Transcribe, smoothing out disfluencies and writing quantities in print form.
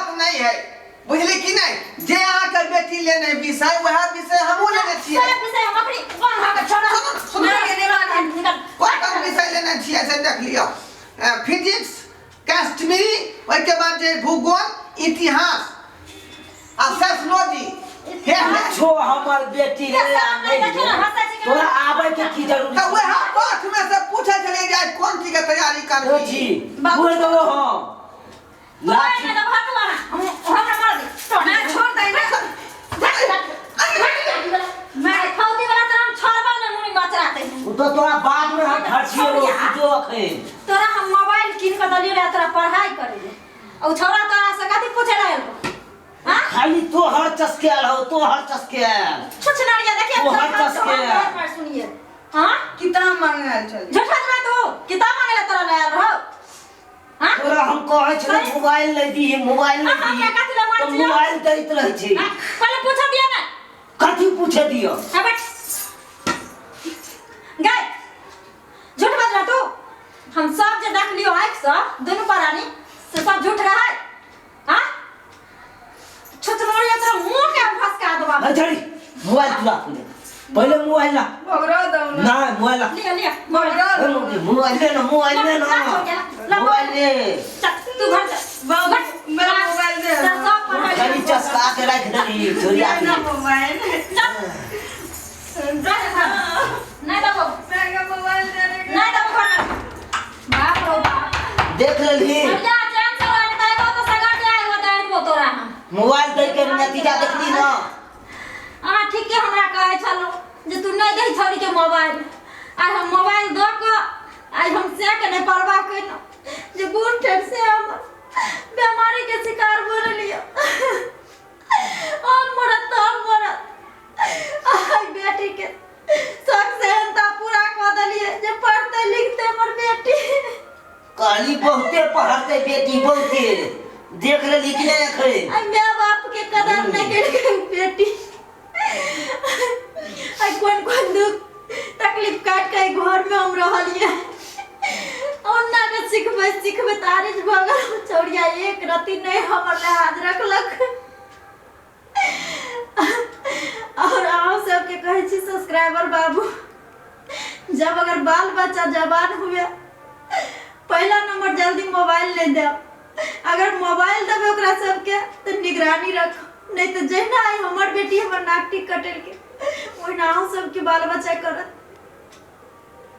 बात नहीं है बुझली कि नहीं जे अहाँ के बेटी लेने विषय वह विषय हमहु लेने छियै सारा विषय हम अपनी कौन हा के छोड़ा सुन के देवा निकल कोन विषय लेने छियै से देख लियो फिजिक्स केमिस्ट्री ओइ के बाद जे भूगोल इतिहास आ सोशियोलॉजी हे छो हमर बेटी रे तोरा आबै के की जरूरी त वह पाठ में से पूछे चले जाय कौन चीज के तैयारी करबी जी बोल दो हम लाठी ना भाग मारा हमरा मार दे तो ना छोड़ दे ना मैं खौदी वाला तरह छोड़बा ना मुनी मचराते तो तोरा बाद में हम घर छियो जो अखे तोरा हम मोबाइल किन के दलियो रे तोरा पढ़ाई करे ले औ छोरा तोरा से कथि पूछे रहल हां खाली तो हर चस्केल हो तो हर चस्केल छछनारिया देखिए तो हर चस्केल पर सुनिए हां किताब मांगे चल झठा में तू किताब मांगे तोरा ले रहो हां तोरा हम कहै छ मोबाइल ले दी मोबाइल ले दी तो मोबाइल दैत रहै छी पहले पूछ दिया ना कथि पूछे दियो हां बैठ गए झूठ बात रहा तू हम सब जे देख लियो आंख से दोनों परानी से सब झूठ रहा है हां छछनोरिया तेरा मुंह के फसका दबा नहीं छड़ी मोबाइल तू रख ले पहले मोबाइल ला भगरा दो ना मोबाइल ला लिया लिया भगरा दो मोबाइल ले ना मोबाइल ले ना मोबाइल ले तू घर जा मेरा मोबाइल दे सब पढ़ाई खाली चस्का के रख दली छोरिया मेरा मोबाइल नहीं दबो मेरा मोबाइल दे नहीं दबो घर बाप रो बाप देख लेली जा चैन से लड़ता है तो सगा दे आएगा दे तोरा हम मोबाइल दे के नतीजा देखली ना हां ठीक है हमरा कहे चलो जे तू नहीं दे छोड़ी के मोबाइल आज हम मोबाइल दो को आज हम से के नहीं परवाह कइनो जे बूढ़ ठेर से हम बीमारी के शिकार हो लियो हम मरत आई बेटी के शौक से अंता पूरा कर दलिए जे पढ़ते लिखते हमर बेटी कहली बहुते पढ़ते बेटी बहुते देख लेली कि नहीं अखरे आई माँ बाप के कदर नहीं के बेटी आई कौन दुख तकलीफ काट के घर में हम रहलिए ओन्ना के सिखबे तारीज भगल चौड़िया एक रति नहीं हमर लाज रखलक और आप सब के कहे छी सब्सक्राइबर बाबू जब अगर बाल बच्चा जवान हुए पहला नंबर जल्दी मोबाइल ले दे अगर मोबाइल देबे ओकरा सबके तो निगरानी रख नहीं तो जहिना आई हमर बेटी हमर नाक टिक कटल के ओहिना हम सब के बाल बच्चा करत